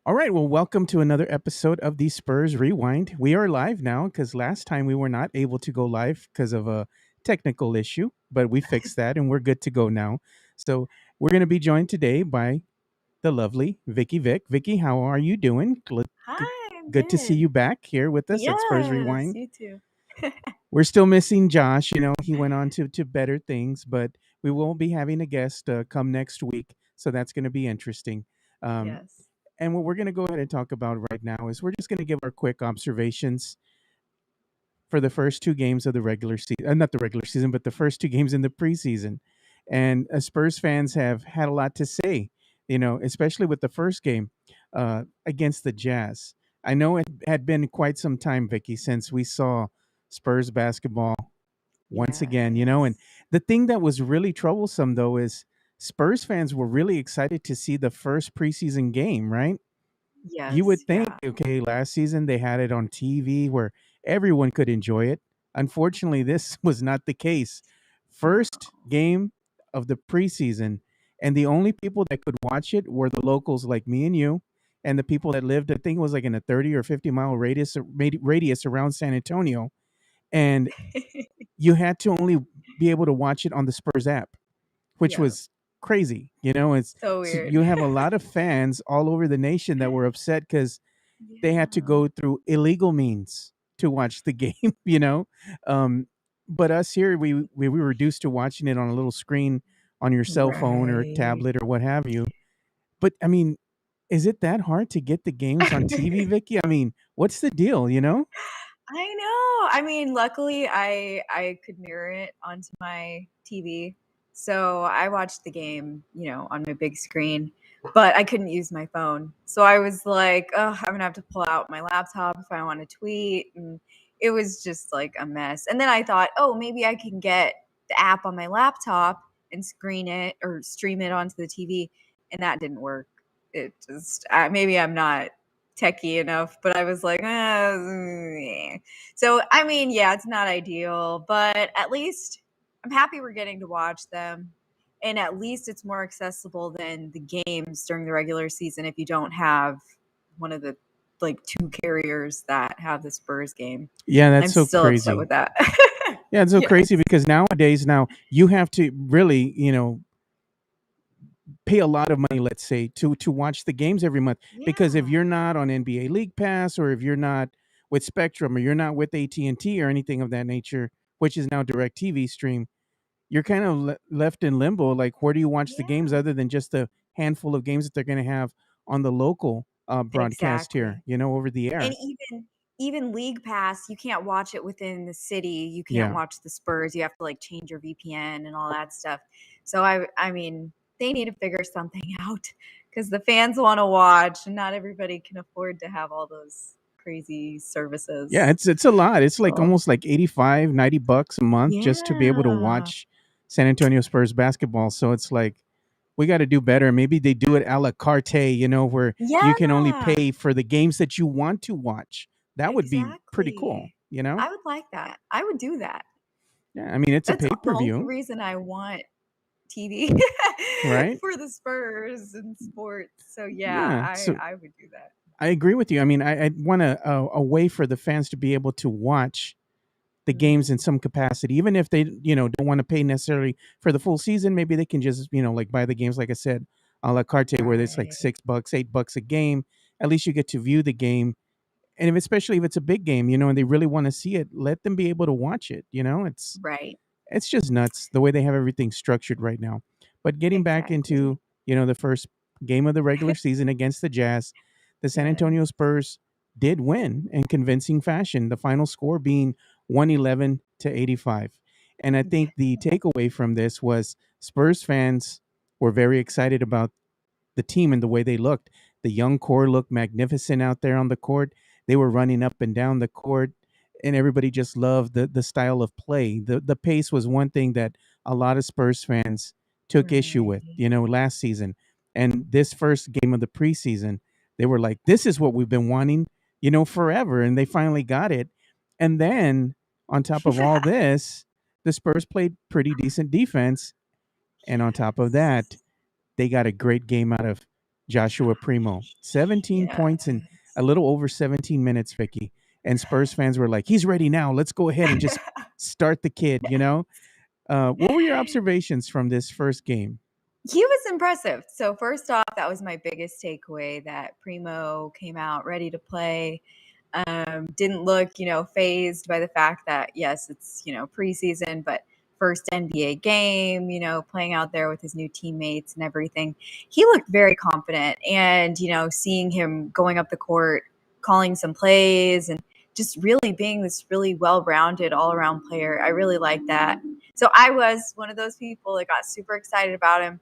All right. Well, welcome to another episode of the Spurs Rewind. We are live now because last time we were not able to go live because of a technical issue, but we fixed that and we're good to go now. So we're going to be joined today by the lovely Vicky Vic. Vicky, how are you doing? Hi, I'm Good to see good. you back here with us at Spurs Yes, Rewind. you too. We're still missing Josh. He went on to better things, but we will be having a guest come next week. So that's going to be interesting. Um, Yes. and what we're going to go ahead and talk about right now is we're just going to give our quick observations for the first two games of the regular season, not the regular season, but the first two games in the preseason. And Spurs fans have had a lot to say, especially with the first game against the Jazz. I know it had been quite some time, Vicky, since we saw Spurs basketball once again, and Yes. the thing that was really troublesome, though, is Spurs fans were really excited to see the first preseason game, right? You Yes. would think, Yeah. okay, last season they had it on TV where everyone could enjoy it. Unfortunately, this was not the case. No. First game of the preseason, and the only people that could watch it were the locals like me and you, and the people that lived, I think it was like in a 30 or 50-mile radius around San Antonio. And you had to only be able to watch it on the Spurs app, which Yeah. was crazy. It's So so weird. you have a lot of fans all over the nation that were upset because they had to Yeah. go through illegal means to watch the game, you know. Um, but us here, we were reduced to watching it on a little screen on your cell phone or Right. tablet or what have you. But I mean, is it that hard to get the games on TV, Vicky? I mean, what's the deal? I know. I mean, luckily I could mirror it onto my TV. So I watched the game, on my big screen, but I couldn't use my phone. So I was like, oh, I'm gonna have to pull out my laptop if I want to tweet. And it was just like a mess. And then I thought, oh, maybe I can get the app on my laptop and screen it or stream it onto the TV. And that didn't work. It just, maybe I'm not techie enough, but I was like, so I mean, yeah, it's not ideal, but at least I'm happy we're getting to watch them. And at least it's more accessible than the games during the regular season if you don't have one of the like two carriers that have the Spurs game. Yeah, that's I'm so still upset crazy. with that. Yeah, it's so crazy Yes. because nowadays now you have to really, pay a lot of money, let's say, to watch the games every month. Because if Yeah. you're not on NBA League Pass, or if you're not with Spectrum, or you're not with AT&T or anything of that nature, which is now Direct TV stream, you're kind of left in limbo. Like, where do you watch the games Yeah. other than just the handful of games that they're going to have on the local broadcast here, Exactly. over the And air? even League Pass, you can't watch it within the city. You can't Yeah. watch the Spurs. You have to like change your VPN and all that stuff. So I mean, they need to figure something out because the fans want to watch, and not everybody can afford to have all those crazy Yeah, services. it's a lot. It's like So almost like 85, $90 a month just to be able to yeah, watch San Antonio Spurs basketball. So it's like we got to do better. Maybe they do it a la carte, where you can only yeah, pay for the games that you want to watch. That would be pretty cool, exactly. I would like that. I would do that. Yeah, I mean, it's a That's the only pay-per-view, reason I want TV right? for the Spurs and sports. So yeah, Yeah. I So I would do that. I agree with you. I mean, I want a way for the fans to be able to watch the games in Mhm. some capacity, even if they, don't want to pay necessarily for the full season. Maybe they can just, like buy the games, like I said, a la carte, where it's like Right. $6, $8 a game. At least you get to view the game, and especially if it's a big game, and they really want to see it, let them be able to watch it. Right. It's just nuts the way they have everything structured right now. But getting back Exactly. into, the first game of the regular season against the Jazz, the San Antonio Yes. Spurs did win in convincing fashion, the final score being 111-85. And I think the takeaway from this was Spurs fans were very excited about the team and the way they looked. The young core looked magnificent out there on the court. They were running up and down the court, and everybody just loved the style of play. The pace was one thing that a lot of Spurs fans took issue with, Right. last season. And this first game of the preseason, they were like, "This is what we've been wanting, forever," and they finally got it. And then on top of all this, the Spurs played pretty decent defense, and on top of Yes. that, they got a great game out of Joshua Primo. 17 Yeah. points in a little over 17 minutes, Vicky. And Spurs fans were like, he's ready now. Let's go ahead and just start the kid. What were your observations from this first game? He was impressive. So first off, that was my biggest takeaway, that Primo came out ready to play. Didn't look, phased by the fact that yes, it's preseason, but first NBA game, playing out there with his new teammates and everything. He looked very confident, and seeing him going up the court, calling some plays, and just really being this really well-rounded all-around player. I really like that. So I was one of those people that got super excited about him.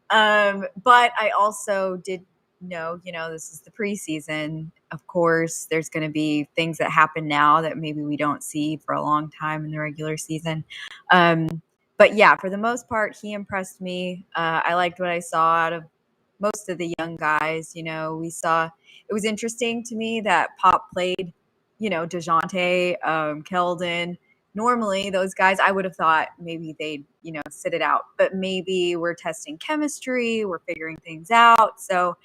But I also did know, this is the preseason. Of course, there's going to be things that happen now that maybe we don't see for a long time in the regular season. But yeah, for the most part, he impressed me. I liked what I saw out of most of the young guys. We saw, it was interesting to me that Pop played, DeJounte, Keldon. Normally, those guys, I would have thought maybe they'd, sit it out, but maybe we're testing chemistry, we're figuring things out. So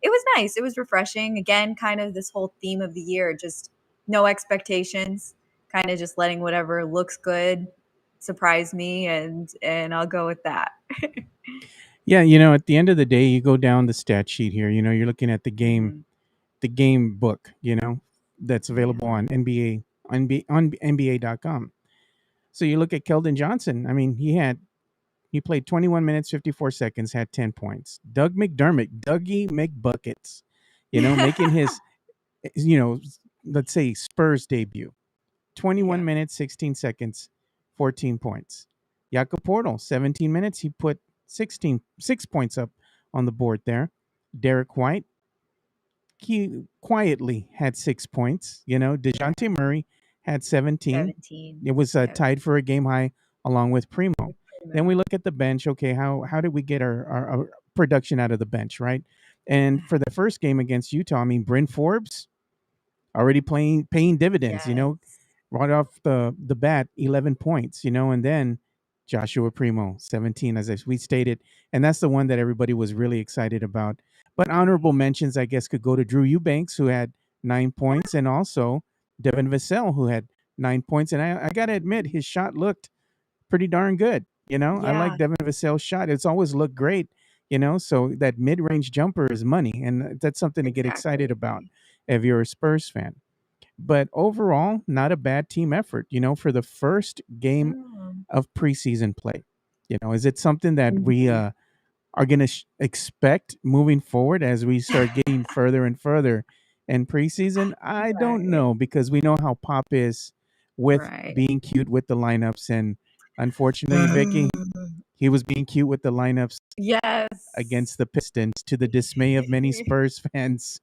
it was nice. It was refreshing. Again, kind of this whole theme of the year, just no expectations, kind of just letting whatever looks good surprise me, and I'll go with that. Yeah, at the end of the day, you go down the stat sheet here. You're looking at Mhm. the game book, that's available Yeah. on on NBA.com. So you look at Kelden Johnson. I mean, he played 21 minutes 54 seconds, had 10 points. Doug McDermott, Dougie McBuckets, making his you know let's say Spurs debut. 21 Yeah. minutes 16 seconds, 14 points. Jakob Portal, 17 minutes, he put 6 points up on the board there. Derek White, he quietly had 6 points. Yeah. DeJounte Murray had 17. 17. It was Yep. tied for a game high along with Primo. With Then we Primo. look at the bench. Okay, how did we get our production out of the bench, right? And for the first game against Utah, I mean, Bryn Forbes already paying dividends. Yes. Right off the bat, 11 points. And then Joshua Primo, 17, as we stated, and that's the one that everybody was really excited about. But honorable Right. mentions, I guess, could go to Drew Eubanks, who had 9 points, and also Devin Vassell, who had 9 points. And I got to admit, his shot looked pretty darn good. I like Yeah, Devin Vassell's shot. It's always looked great. So that mid-range jumper is money, and that's something to get excited exactly. about if you're a Spurs fan. But overall, not a bad team effort, for the first game No. of preseason play. Is it something that we Mhm. are going to expect moving forward as we start getting further and further in preseason? I don't Right. know, because we know how Pop is with Right. being cute with the lineups. And unfortunately, Vicky, he was being cute with the lineups Yes. against the Pistons to the dismay of many Spurs fans.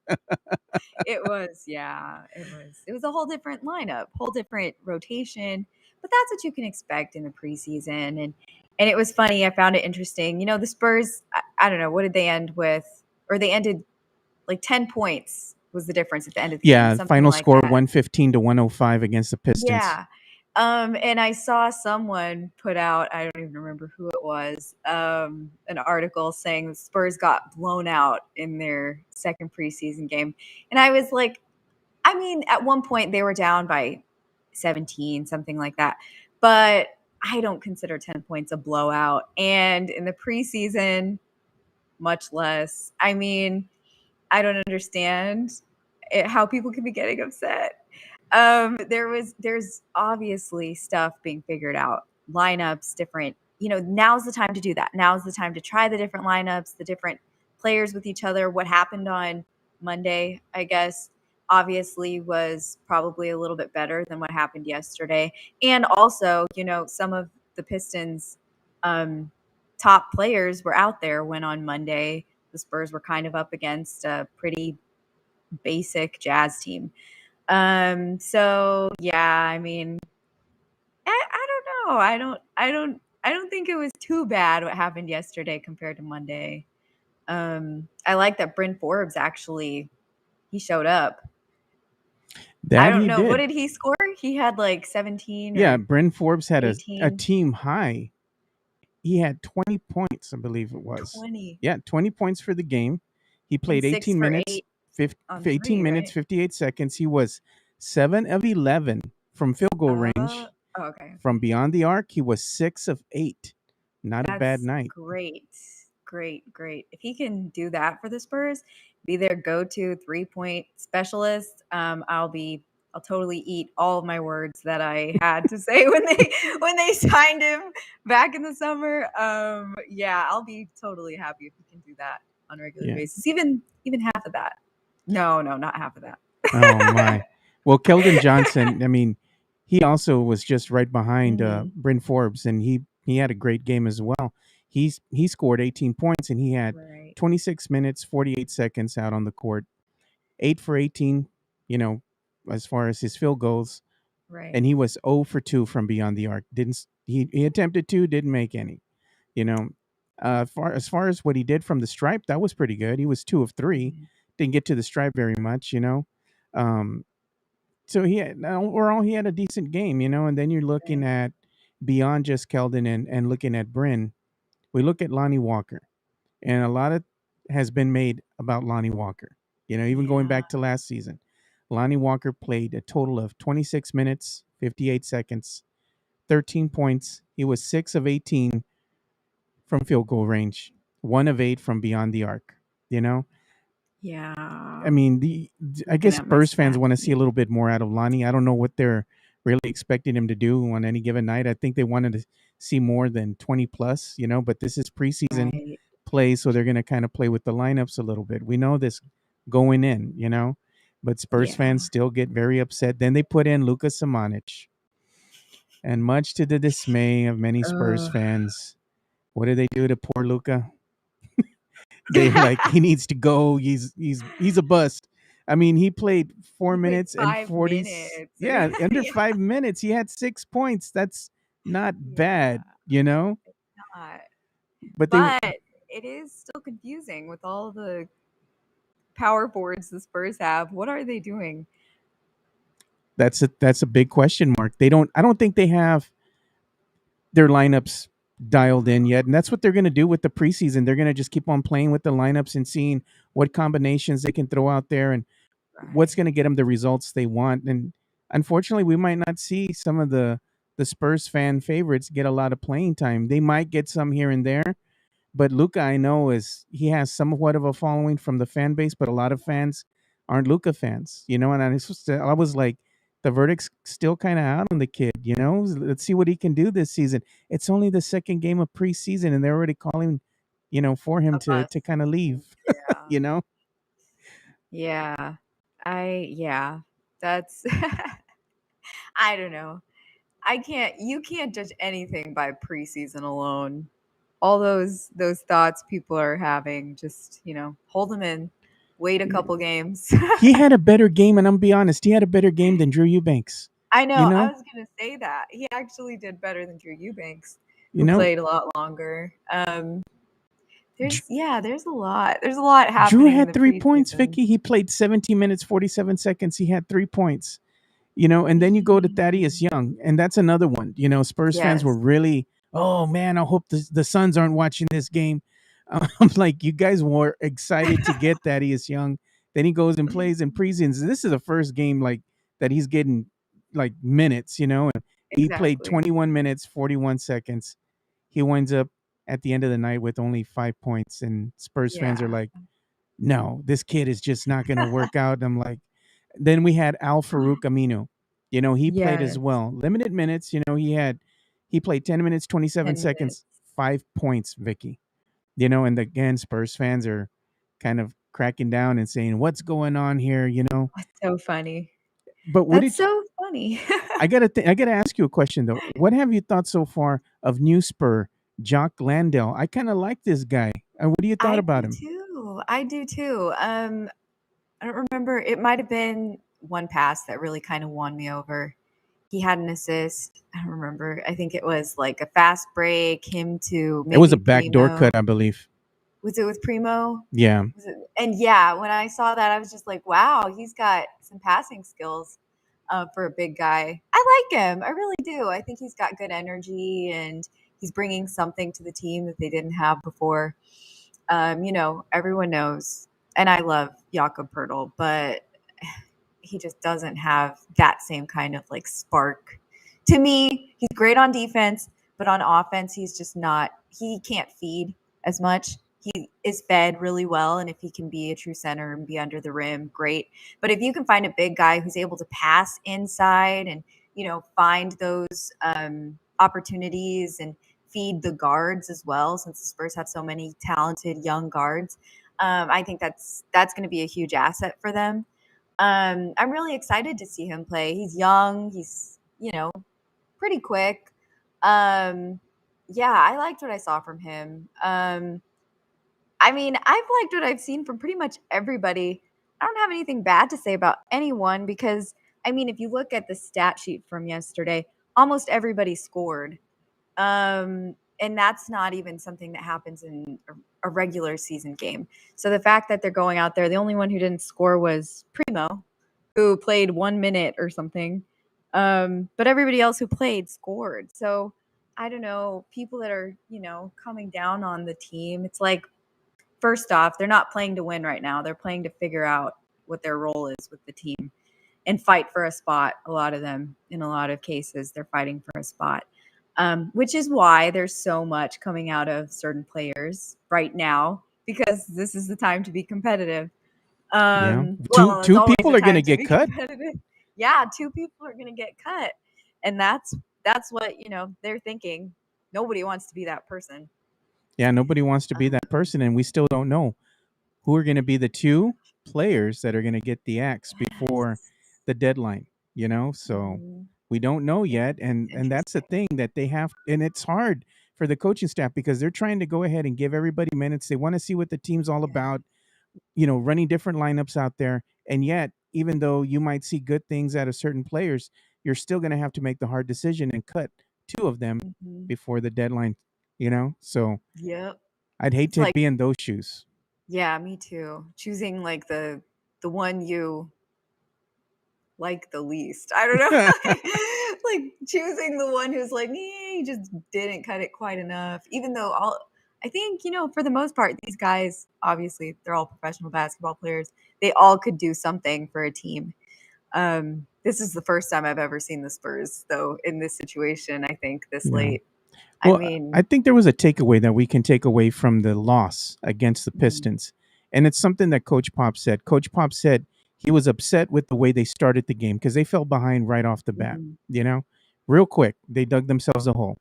It was, yeah, it was a whole different lineup, whole different rotation, but that's what you can expect in the preseason. And it was funny, I found it interesting. The Spurs, I don't know, what did they end with? Or they ended like 10 points was the difference at the end of the game, Yeah, something final like score that. 115 to 105 against the Pistons. Yeah. And I saw someone put out, I don't even remember who it was, an article saying the Spurs got blown out in their second preseason game. And I was like, I mean, at one point they were down by 17, something like that. But I don't consider 10 points a blowout. And in the preseason, much less. I mean, I don't understand how people can be getting upset. There's obviously stuff being figured out, lineups, different. Now's the time to do that. Now's the time to try the different lineups, the different players with each other. What happened on Monday, I guess, obviously was probably a little bit better than what happened yesterday. And also, some of the Pistons' um, top players were out there when on Monday the Spurs were kind of up against a pretty basic Jazz team. So yeah, I mean, I don't know. I don't think it was too bad what happened yesterday compared to Monday. I like that Bryn Forbes actually he showed up. I That don't he know. What did. did he score? He had like 17 Yeah, or Bryn Forbes had a 18, team high. He had 20 points, I believe it was. 20. Yeah, 20 points for the game. He And played 6 for 8 on 18 3, minutes, right? 58 seconds. He was 7 of 11 from field goal Oh, range. okay, From okay. beyond the arc, he was 6 of 8. Not a bad That's night. great. Great, great. If he can do that for the Spurs, be their go-to three-point specialist, I'll totally eat all of my words that I had to say when they signed him back in the summer. Yeah, I'll be totally happy if he can do that on a regular Yeah. basis. Even half of that. No, no, not half of Oh that. my. Well, Kelden Johnson, I mean, he also was just right behind Mhm. Bryn Forbes, and he had a great game as well. He scored 18 points, and he had Right, 26 minutes, 48 seconds out on the court, 8 for 18. You know, as far as his field goals, right. and he was 0 for 2 from beyond the arc. Didn't he attempted to, didn't make any. You know, as far as what he did from the stripe, that was pretty good. He was 2 of 3. Mhm. Didn't get to the stripe very much. Um, so overall he had a decent game. And then you're looking Right. at beyond just Keldon and looking at Bryn. We look at Lonnie Walker, and a lot of has been made about Lonnie Walker. Even going Yeah. back to last season, Lonnie Walker played a total of 26 minutes, 58 seconds, 13 points. He was 6 of 18 from field goal range, 1 of 8 from beyond the arc. You know, I Yeah. mean, I Looking guess at my Spurs fans stats. want to see a little bit more out of Lonnie. I don't know what they're really expecting him to do on any given night. I think they wanted to see more than 20 plus, but this is preseason Right. play, so they're going to kind of play with the lineups a little bit. We know this going in, but Spurs Yeah. fans still get very upset. Then they put in Luka Samanic, and much to the dismay of many Spurs Ugh. fans, what do they do to poor Luka? They're like, he needs to go. He's a bust. I mean, he played four He played minutes and 5 40. minutes or Yeah, under yeah. 5 minutes, he had 6 points. That's not Yeah, bad. not. But they But it is still confusing with all the power forwards the Spurs have. What are they doing? that's a big question mark. I don't think they have their lineups dialed in yet, and that's what they're going to do with the preseason. They're going to just keep on playing with the lineups and seeing what combinations they can throw out there and what's Right. going to get them the results they want. And unfortunately, we might not see some of the Spurs fan favorites get a lot of playing time. They might get some here and there, but Luca, I know, he has somewhat of a following from the fan base, but a lot of fans aren't Luca fans. And I was like, the verdict's still kind of out on the kid. Let's see what he can do this season. It's only the second game of preseason, and they're already calling for him A to bust. kind of leave. Yeah. you know, Yeah. Yeah. That's I don't know. You can't judge anything by preseason alone. All those thoughts people are having, just, hold them in. Wait a couple games. he had a better game, and I'm gonna be honest, he had a better game than Drew Eubanks. I know, You I know, was gonna say that. He actually did better than Drew Eubanks, you who know, played a lot longer. Dr- There's a lot. There's a lot Drew happening in had the 3 points. preseason. Vicky, he played 17 minutes 47 seconds. He had 3 points. And then you go to Thaddeus Young, and that's another one. Spurs fans were Yes, really, oh man, I hope the Suns aren't watching this game. I'm like, you guys were excited to get Thaddeus Young. Then he goes and plays in preseason. This is the first game like that he's getting like minutes. And he played exactly. 21 minutes, 41 seconds. He winds up at the end of the night with only 5 points, and Spurs fans are Yeah. like, no, this kid is just not going to work out. And I'm like, then we had Al Farouk Aminu. He played as Yes, well. Limited minutes. He played 10 minutes, 27 10 seconds, minutes. 5 points, Vicky. And again, Spurs fans are kind of cracking down and saying, what's going on here? That's so funny. But what That's did you, so funny. I gotta ask you a question though. What have you thought so far of new Spur, Jock Landale? I kind of like this guy. What do you thought I about do him? too. I do too. I don't remember. It might have been one pass that really kind of won me over. He had an assist. I don't remember. I think it was like a fast break, him to It was a maybe backdoor Primo. cut, I believe. Was it with Primo? Yeah. And yeah, when I saw that, I was just like, wow, he's got some passing skills for a big guy. I like him. I really do. I think he's got good energy and he's bringing something to the team that they didn't have before. Everyone knows and I love Jakob Pertl, but he just doesn't have that same kind of like spark. To me, he's great on defense, but on offense, he's just not, he can't feed as much. He is fed really well, and if he can be a true center and be under the rim, great. But if you can find a big guy who's able to pass inside and, find those opportunities and feed the guards as well, since the Spurs have so many talented young guards, I think that's going to be a huge asset for them. I'm really excited to see him play. He's young. He's, pretty quick. Yeah, I liked what I saw from him. I mean, I've liked what I've seen from pretty much everybody. I don't have anything bad to say about anyone because, I mean, if you look at the stat sheet from yesterday, almost everybody scored. And that's not even something that happens in a regular season game. So the fact that they're going out there, the only one who didn't score was Primo, who played 1 minute or something. But everybody else who played scored. So I don't know, people that are, coming down on the team, it's like, first off, they're not playing to win right now. They're playing to figure out what their role is with the team and fight for a spot. A lot of them, in a lot of cases, they're fighting for a spot, which is why there's so much coming out of certain players right now, because this is the time to be competitive. Yeah. Two Well, it's two always people a are going time to to get be cut. competitive. Yeah, two people are going to get cut, and that's what they're thinking. Nobody wants to be that person. Yeah, nobody wants to be Uh, that person, and we still don't know who are going to be the two players that are going to get the axe before yes. the deadline. So Mhm. we don't know It's yet, and that's the interesting. thing that they have, and it's hard for the coaching staff because they're trying to go ahead and give everybody minutes. They want to see what the team's all Yeah. about. Running different lineups out there, and yet, even though you might see good things out of certain players, you're still going to have to make the hard decision and cut two of them Mhm. before the deadline. So Yep. I'd hate It's to like, be in those shoes. yeah, me too. Choosing like the one you like the least. I don't know. Like choosing the one who's like, you just didn't cut it quite enough. Even though I think, for the most part, these guys, obviously, they're all professional basketball players. They all could do something for a team. This is the first time I've ever seen the Spurs, though, in this situation, I think, this Yeah. late. I Well, I mean, think there was a takeaway that we can take away from the loss against the mhm, Pistons. And it's something that Coach Pop said. Coach Pop said he was upset with the way they started the game because they fell behind right off the bat, mhm, you know, real quick. They dug themselves a hole.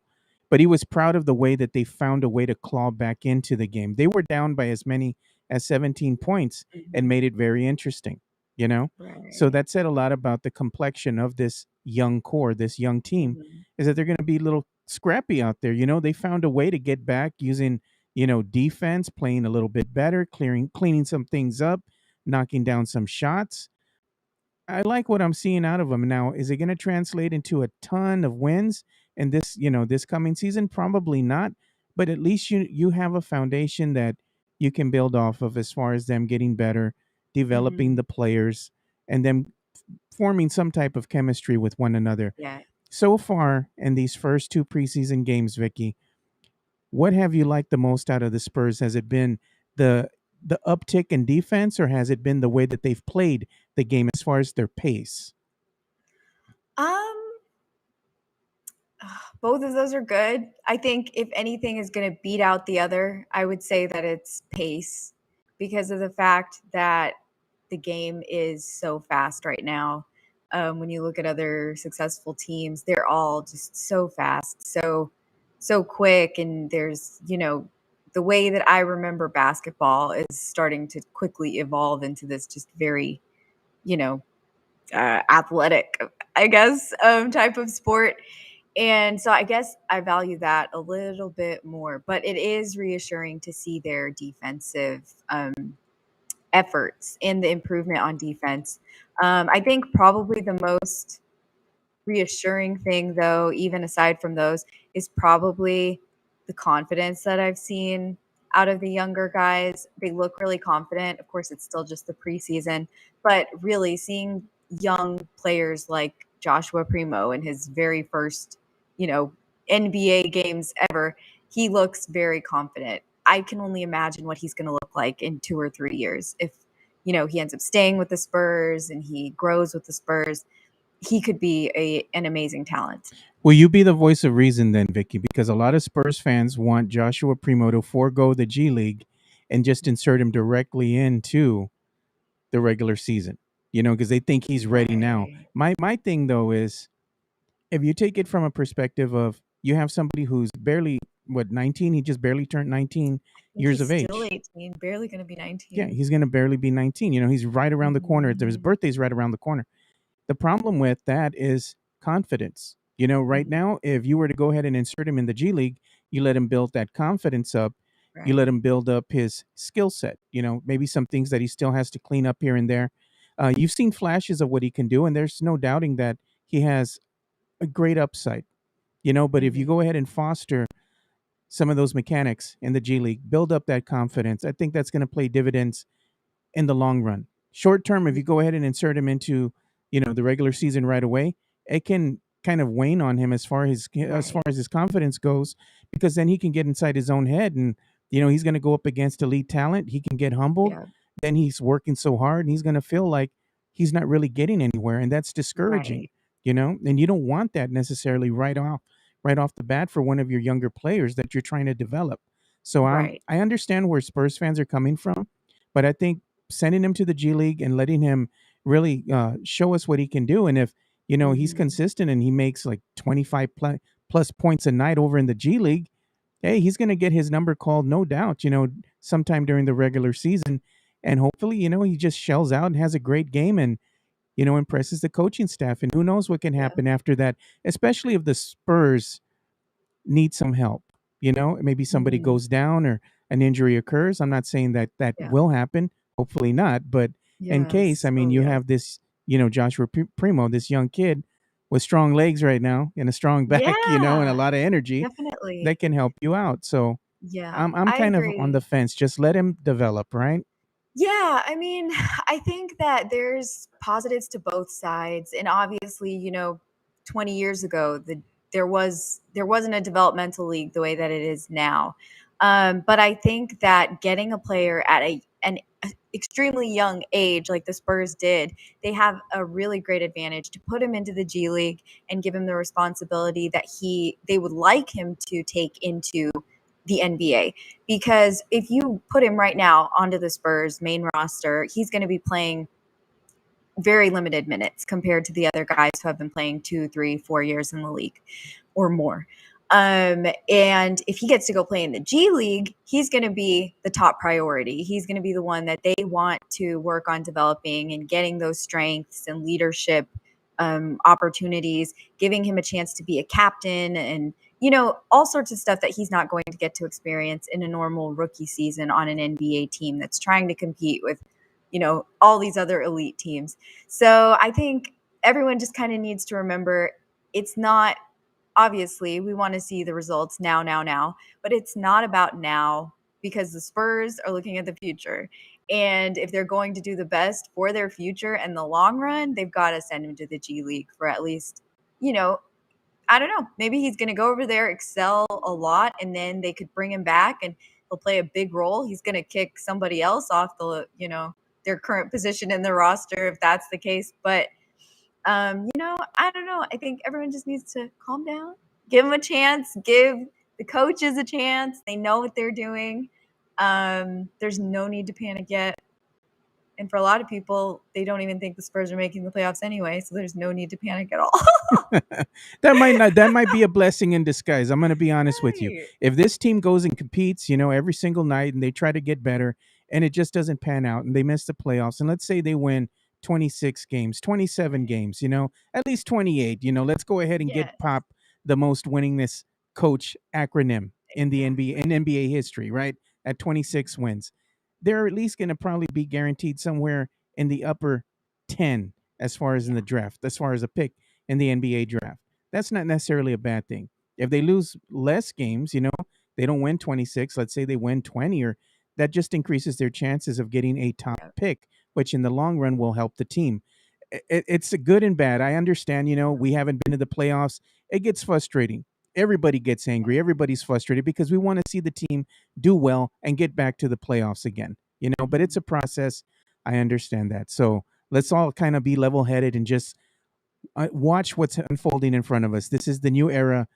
But he was proud of the way that they found a way to claw back into the game. They were down by as many as 17 points and mhm, made it very interesting, you know? So right. that said a lot about the complexion of this young core, this young team, Mhm, is that they're going to be a little scrappy out there. They found a way to get back using, defense, playing a little bit better, cleaning some things up, knocking down some shots. I like what I'm seeing out of them now. Is it going to translate into a ton of wins in this coming season? Probably not, but at least you have a foundation that you can build off of as far as them getting better, developing mhm. the players, and them forming some type of chemistry with one another. Yeah. So far in these first two preseason games, Vicky, what have you liked the most out of the Spurs? Has it been the the uptick in defense, or has it been the way that they've played the game as far as their pace? Um, both of those are good. I think if anything is going to beat out the other, I would say that it's pace, because of the fact that the game is so fast right now. When you look at other successful teams, they're all just so fast, so quick, and there's the way that I remember basketball is starting to quickly evolve into this just very you know athletic, I guess, type of sport. And so I guess I value that a little bit more, but it is reassuring to see their defensive efforts and the improvement on defense. I think probably the most reassuring thing, though, even aside from those, is probably the confidence that I've seen out of the younger guys. They look really confident. Of course, it's still just the preseason, but really seeing young players like Joshua Primo in his very first, you know, NBA games ever, he looks very confident. I can only imagine what he's going to look like in 2 or 3 years if he ends up staying with the Spurs and he grows with the Spurs, he could be an amazing talent. Will you be the voice of reason then, Vicky? Because a lot of Spurs fans want Joshua Primo to forego the G League and just insert him directly into the regular season. Because they think he's ready now. Right. My thing though is, if you take it from a perspective of, you have somebody who's barely, what, 19, he just barely turned 19 I think years he's of still age. 18, barely going to be Yeah, 19. he's going to barely be 19. He's right around the corner. His Mhm. birthday's right around the corner. The problem with that is confidence. Right Mhm. now, if you were to go ahead and insert him in the G League, you let him build that confidence up. You let Right. him build up his skill set. Maybe some things that he still has to clean up here and there. You've seen flashes of what he can do, and there's no doubting that he has a great upside. But if you Mhm. go ahead and foster some of those mechanics in the G League, build up that confidence, I think that's going to play dividends in the long run. Short term, if you go Yeah. ahead and insert him into, the regular season right away, it can kind of wane on him as far Right. as his confidence goes, because then he can get inside his own head, and he's going to go up against elite talent. He can get humbled. Yeah. Then he's working so hard, and he's going to feel like he's not really getting anywhere, and that's discouraging. Right. And you don't want that necessarily right off the bat for one of your younger players that you're trying to develop. So Right. I understand where Spurs fans are coming from, but I think sending him to the G League and letting him really show us what he can do. And if he's Mhm. consistent and he makes like 25 plus points a night over in the G League, hey, he's going to get his number called, no doubt. Sometime during the regular season, and hopefully, he just shells out and has a great game and impresses the coaching staff. And who knows what can Yeah. happen after that, especially if the Spurs need some help. Maybe somebody Mhm. goes down or an injury occurs. I'm not saying that that Yeah. will happen. Hopefully not. But in case, I Yes. mean, Oh, you yes. have this, Joshua Primo, this young kid with strong legs right now and a strong back, and a Yeah. lot of energy Definitely. that can help you out. So Yeah. I'm I kind of on the agree. fence. Just let him develop, right? Yeah, I mean, I think that there's positives to both sides, and obviously, 20 years ago, there wasn't a developmental league the way that it is now. But I think that getting a player at an extremely young age, like the Spurs did, they have a really great advantage to put him into the G League and give him the responsibility that they would like him to take into the NBA, because if you put him right now onto the Spurs main roster, he's going to be playing very limited minutes compared to the other guys who have been playing 2, 3, 4 years in the league or more. And if he gets to go play in the G League, he's going to be the top priority. He's going to be the one that they want to work on developing and getting those strengths and leadership opportunities, giving him a chance to be a captain and all sorts of stuff that he's not going to get to experience in a normal rookie season on an NBA team that's trying to compete with, all these other elite teams. So I think everyone just kind of needs to remember, it's not, obviously we want to see the results now, but it's not about now, because the Spurs are looking at the future. And if they're going to do the best for their future and the long run, they've got to send him to the G League for at least, you know, I don't know. Maybe he's going to go over there, excel a lot, and then they could bring him back and he'll play a big role. He's going to kick somebody else off their current position in the roster if that's the case. But I don't know. I think everyone just needs to calm down, give him a chance, give the coaches a chance. They know what they're doing. There's no need to panic yet. And for a lot of people, they don't even think the Spurs are making the playoffs anyway, so there's no need to panic at all. That might be a blessing in disguise. I'm going to be honest with you. Right. If this team goes and competes, every single night, and they try to get better, and it just doesn't pan out, and they miss the playoffs, and let's say they win 26 games, 27 Right. games, at least 28, let's go ahead and get Yes. Pop the most winningest coach acronym in the NBA in Exactly. NBA history, right? At 26 wins. They're at least going to probably be guaranteed somewhere in the upper 10 as far as in the Yeah. draft, as far as a pick in the NBA draft. That's not necessarily a bad thing. If they lose less games, they don't win 26, let's say they win 20, or that just increases their chances of getting a top Yep. pick, which in the long run will help the team. It's a good and bad. I understand, we haven't been to the playoffs. It gets frustrating. Everybody gets angry. Everybody's frustrated because we want to see the team do well and get back to the playoffs again, but it's Mhm. a process. I understand that. So let's all kind of be level headed and just watch what's unfolding in front of us. This is the new era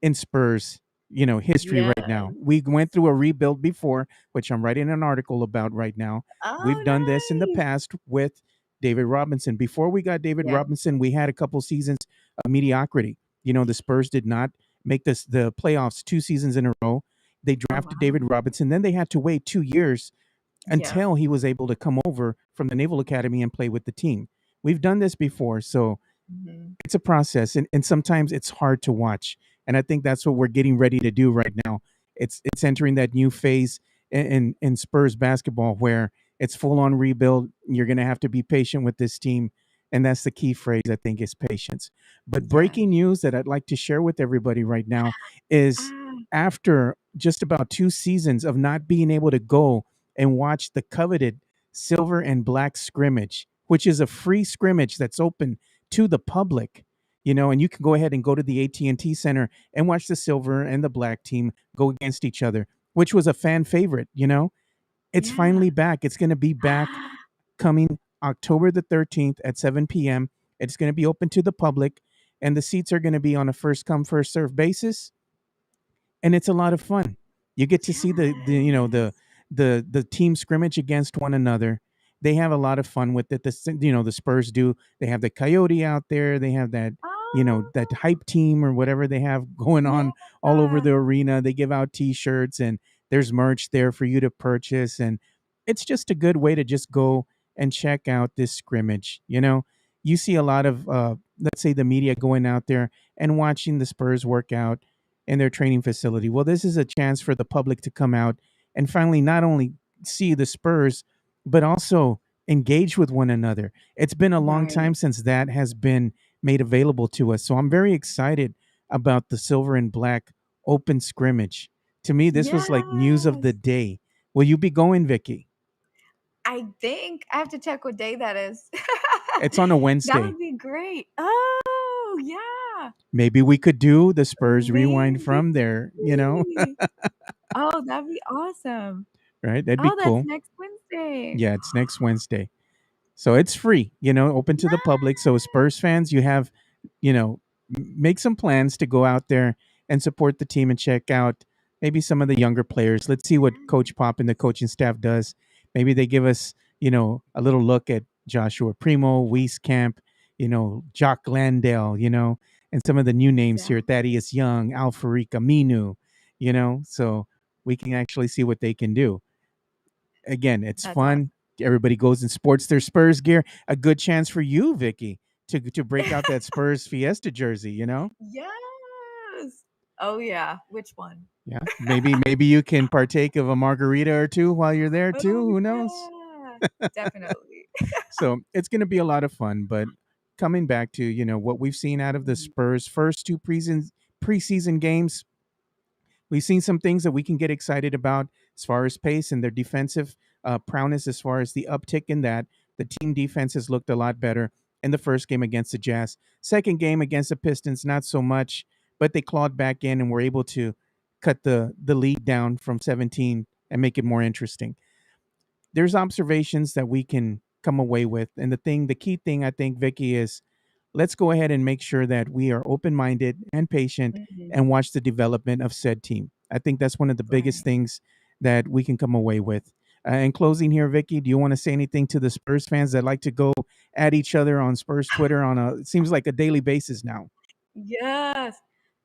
in Spurs, history right now. Yes. We went through a rebuild before, which I'm writing an article about right now. We've Oh, done this in the nice. past with David Robinson. Before we got David Yeah. Robinson, we had a couple seasons of mediocrity. The Spurs did not make the playoffs 2 seasons in a row. They Oh, drafted wow. David Robinson, then they had to wait 2 years Yeah. until he was able to come over from the Naval Academy and play with the team. We've done this before, so Mhm. it's a process, and sometimes it's hard to watch. And I think that's what we're getting ready to do right now. It's entering that new phase in Spurs basketball where it's full on rebuild. You're going to have to be patient with this team, and that's the key phrase, I think, is patience. But Yes. breaking news that I'd like to share with everybody right now is Ah, after just about 2 seasons of not being able to go and watch the coveted silver and black scrimmage, which is a free scrimmage that's open to the public, and you can go ahead and go to the AT&T Center and watch the silver and the black team go against each other, which was a fan favorite. It's yeah. finally back. It's going to be back coming October the 13th at 7 p.m. It's going to be open to the public, and the seats are going to be on a first come first serve basis, and it's a lot of fun. You get to see Yes. the team scrimmage against one another. They have a lot of fun with it. The Spurs do. They have the Coyote out there. They have that Oh, hype team or whatever they have going yeah. on all over the arena. They give out T-shirts, and there's merch there for you to purchase, and it's just a good way to just go and check out this scrimmage. You see a lot of let's say the media going out there and watching the Spurs work out in their training facility. Well, this is a chance for the public to come out and finally not only see the Spurs, but also engage with one another. It's been a long Right. time since that has been made available to us. So I'm very excited about the silver and black open scrimmage. To me, this was like news of the Yes. day. Will you be going, Vicky? I think I have to check what day that is. It's on a That Wednesday. would be great. Oh, yeah. Maybe we could do the Spurs Rewind Maybe. from there, Oh, that'd be awesome. right? That'd be Oh, that's cool. next Wednesday. Yeah, it's next Wednesday. So it's free, open to the public. So Spurs fans, you have, make some plans to go out there and support the team and check out maybe some of the younger players. Let's see what Coach Pop and the coaching staff does. Maybe they give us, a little look at Joshua Primo, Wieskamp, Jock Landale, and some of the new names Yeah, here, Thaddeus Young, Alfarik Aminu, so we can actually see what they can do. Again, it's that's awesome. fun. Everybody goes and sports their Spurs gear. A good chance for you, Vicky, to break out that Spurs Fiesta jersey. Yes. Oh, yeah. Which one? Yeah. Maybe you can partake of a margarita or two while you're there too. Oh, Who knows? yeah. Definitely. So it's gonna be a lot of fun. But coming back to, what we've seen out of the Mhm. Spurs first two preseason games, we've seen some things that we can get excited about as far as pace and their defensive prowess, as far as the uptick in that. The team defense has looked a lot better in the first game against the Jazz. Second game against the Pistons, not so much, but they clawed back in and were able to cut the lead down from 17 and make it more interesting. There's observations that we can come away with. And the key thing, I think, Vicky, is let's go ahead and make sure that we are open minded and patient Mhm. and watch the development of said team. I think that's one of the biggest Right. things that we can come away with. In closing here, Vicky, do you want to say anything to the Spurs fans that like to go at each other on Spurs Twitter it seems like a daily basis now? Yes.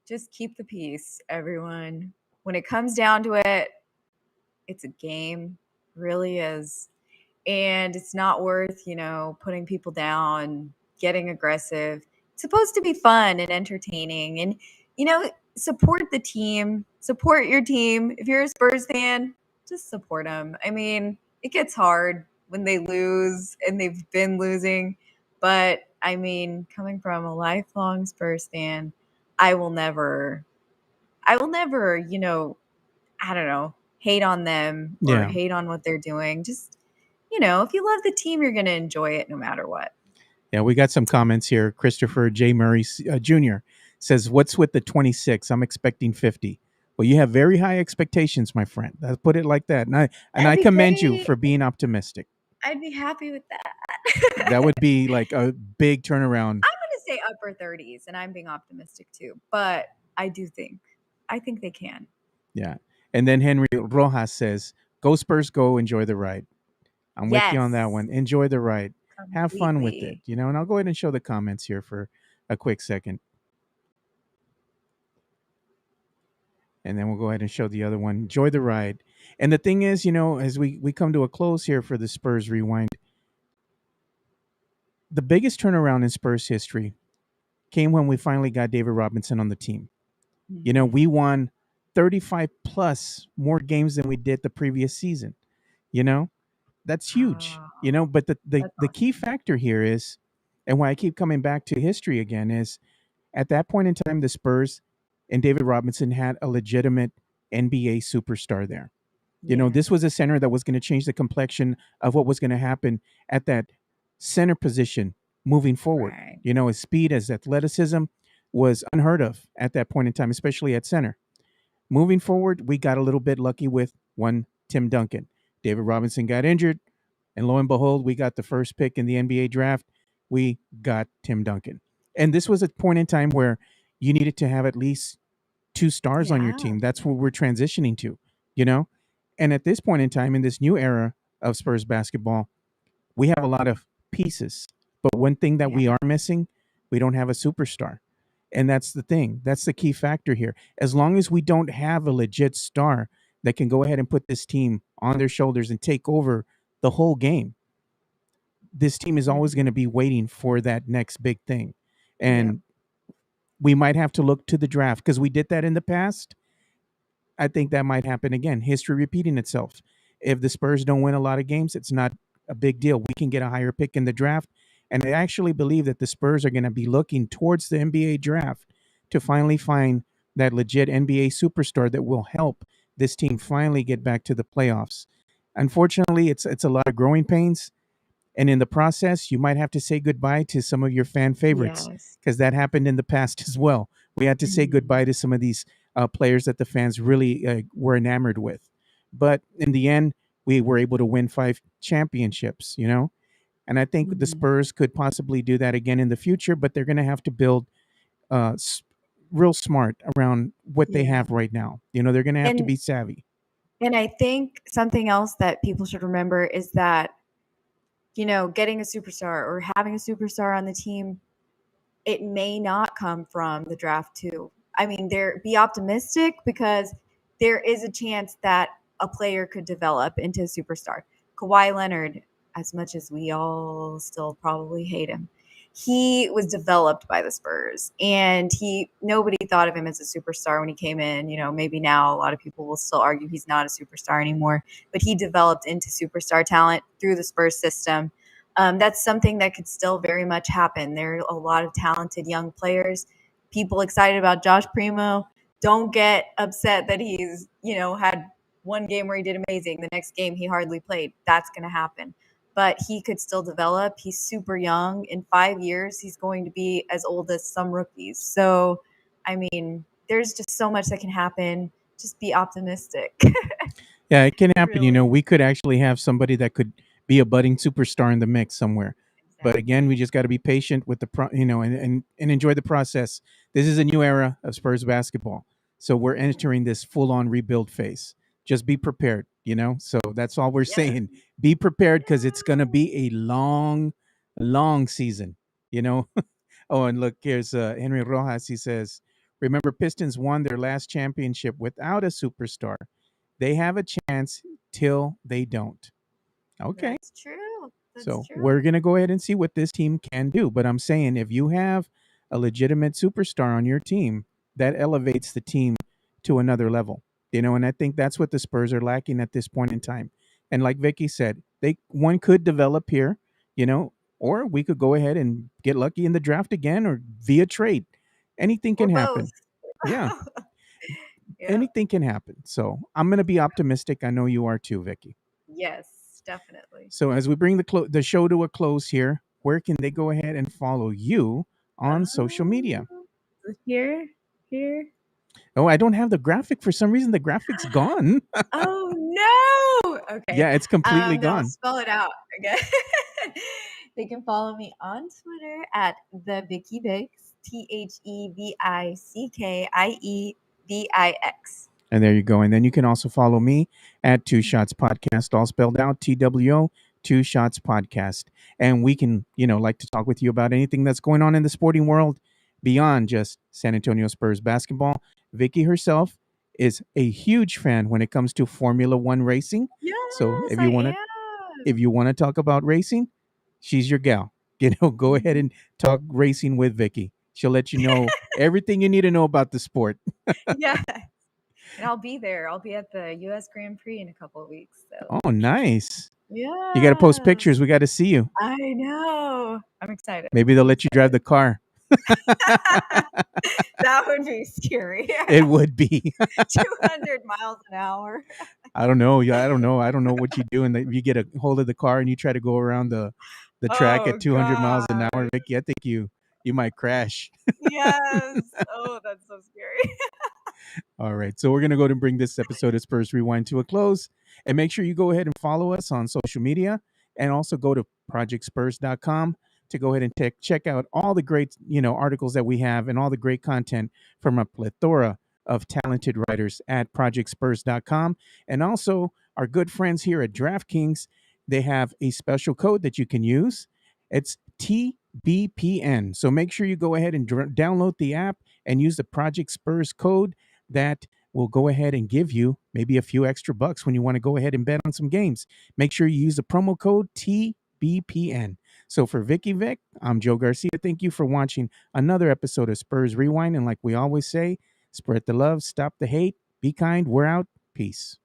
Just keep the peace, everyone. When it comes down to it, it's a game, really is. And it's not worth, putting people down, getting aggressive. It's supposed to be fun and entertaining and, support the team, support your team. If you're a Spurs fan, just support them. I mean, it gets hard when they lose and they've been losing, but I mean, coming from a lifelong Spurs fan, I will never I don't know, hate on them or Yeah. hate on what they're doing. Just, if you love the team, you're going to enjoy it no matter what. Yeah, we got some comments here. Christopher J. Murray Jr. says, "What's with the 26? I'm expecting 50." Well, you have very high expectations, my friend. Let's put it like that. And I commend you Everybody for being optimistic. I'd be happy with that. That would be like a big turnaround. I'm gonna say upper 30s, and I'm being optimistic too. But I think they can. Yeah. And then Henry Rojas says, "Go Spurs, go enjoy the ride." I'm with you on that Yes, one. Enjoy the ride. Have fun with it, completely. And I'll go ahead and show the comments here for a quick second. And then we'll go ahead and show the other one. Enjoy the ride. And the thing is, as we come to a close here for the Spurs Rewind, the biggest turnaround in Spurs history came when we finally got David Robinson on the team. We Mhm. won 35 plus more games than we did the previous season. You know, that's huge. Oh, But that's the key awesome. factor here is, and why I keep coming back to history again, is at that point in time, the Spurs and David Robinson had a legitimate NBA superstar there. This Yes. was a center that was going to change the complexion of what was going to happen at that center position moving forward. Right. His speed, his athleticism was unheard of at that point in time, especially at center. Moving forward, we got a little bit lucky with one Tim Duncan. David Robinson got injured, and lo and behold, we got the first pick in the NBA draft. We got Tim Duncan. And this was a point in time where you needed to have at least two stars on your Yeah. team. That's what we're transitioning to, you know? And at this point in time, in this new era of Spurs basketball, we have a lot of pieces. But one thing that Yeah. we are missing, we don't have a superstar. And that's the thing. That's the key factor here. As long as we don't have a legit star that can go ahead and put this team on their shoulders and take over the whole game, this team is always going to Mhm. be waiting for that next big thing. Yep. And we might have to look to the draft because we did that in the past. I think that might happen again. History repeating itself. If the Spurs don't win a lot of games, it's not a big deal. We can get a higher pick in the draft. And I actually believe that the Spurs are going to be looking towards the NBA draft to finally find that legit NBA superstar that will help this team finally get back to the playoffs. Unfortunately, it's a lot of growing pains. And in the process, you might have to say goodbye to some of your fan favorites Yes. because that happened in the past as well. We had to say goodbye Mhm. to some of these players that the fans really were enamored with. But in the end, we were able to win 5 championships. And I think the Mhm. Spurs could possibly do that again in the future, but they're going to have to build uh, s- real smart around what they Yeah. have right now. They're going to have to And be savvy. and I think something else that people should remember is that, getting a superstar or having a superstar on the team, it may not come from the draft too. I mean, be optimistic because there is a chance that a player could develop into a superstar. Kawhi Leonard, as much as we all still probably hate him, he was developed by the Spurs, and he nobody thought of him as a superstar when he came in. Maybe now a lot of people will still argue he's not a superstar anymore, but he developed into superstar talent through the Spurs system. That's something that could still very much happen. There are a lot of talented young players. People excited about Josh Primo. Don't get upset that he's, had one game where he did amazing. The next game he hardly played. That's going to happen. But he could still develop. He's super young. In 5 years, he's going to be as old as some rookies. So, I mean, there's just so much that can happen. Just be optimistic. Yeah, it can happen. Really. We could actually have somebody that could be a budding superstar in the mix somewhere. But again, we Exactly. just got to be patient with and enjoy the process. This is a new era of Spurs basketball. So we're entering this full on rebuild phase. Just be prepared. So that's all we're Yes. saying. Be prepared because it's going to Yeah. be a long, long season, you know? Oh, and look, here's Henry Rojas. He says, remember, Pistons won their last championship without a superstar. They have a chance till they don't. Okay. That's true. That's So true. we're going to go ahead and see what this team can do. But I'm saying if you have a legitimate superstar on your team, that elevates the team to another level. And I think that's what the Spurs are lacking at this point in time. And like Vicky said, one could develop here, you know, or we could go ahead and get lucky in the draft again or via trade. Anything Or can both. happen. Yeah, Yep. anything can happen. So I'm going to be optimistic. I know you are too, Vicky. Yes, definitely. So as we bring the show to a close here, where can they go ahead and follow you on social media? Um, here. Oh, I don't have the graphic for some reason. The graphic's gone. Oh No. Okay. Yeah, it's completely Then I'll gone. spell it out again. They can follow me on Twitter at the Vicky Bix, TheVickiebix. And there you go. And then you can also follow me at Two Shots Podcast, all spelled out TWO, Two Shots Podcast. And we can, like to talk with you about anything that's going on in the sporting world beyond just San Antonio Spurs basketball. Vicky herself is a huge fan when it comes to Formula One racing. So Yes, I if am. you want to talk about racing, she's your gal. Go ahead Mhm. and talk racing with Vicky. She'll let you know everything you need to know about the sport. Yeah. And I'll be there. I'll be at the US Grand Prix in a couple of weeks. So, Oh, nice. You got to post yes, pictures. We got to see you. I know. I'm excited. Maybe they'll I'm let you drive excited. the car. That would be scary. It would be. 200 miles an hour. I don't know. Yeah, I don't know. I don't know what you do. And if you get a hold of the car and you try to go around the track Oh at 200 miles an god. hour, Vicky, I think you might crash. Yes. Oh, that's so scary. All right. So we're going to go ahead and bring this episode of Spurs Rewind to a close. And make sure you go ahead and follow us on social media and also go to projectspurs.com to go ahead and check out all the great, articles that we have and all the great content from a plethora of talented writers at projectspurs.com. And also our good friends here at DraftKings, they have a special code that you can use. It's TBPN. So make sure you go ahead and download the app and use the Project Spurs code that will go ahead and give you maybe a few extra bucks when you want to go ahead and bet on some games. Make sure you use the promo code TBPN. So for Vicky Vic, I'm Joe Garcia. Thank you for watching another episode of Spurs Rewind. And like we always say, spread the love, stop the hate, be kind. We're out. Peace.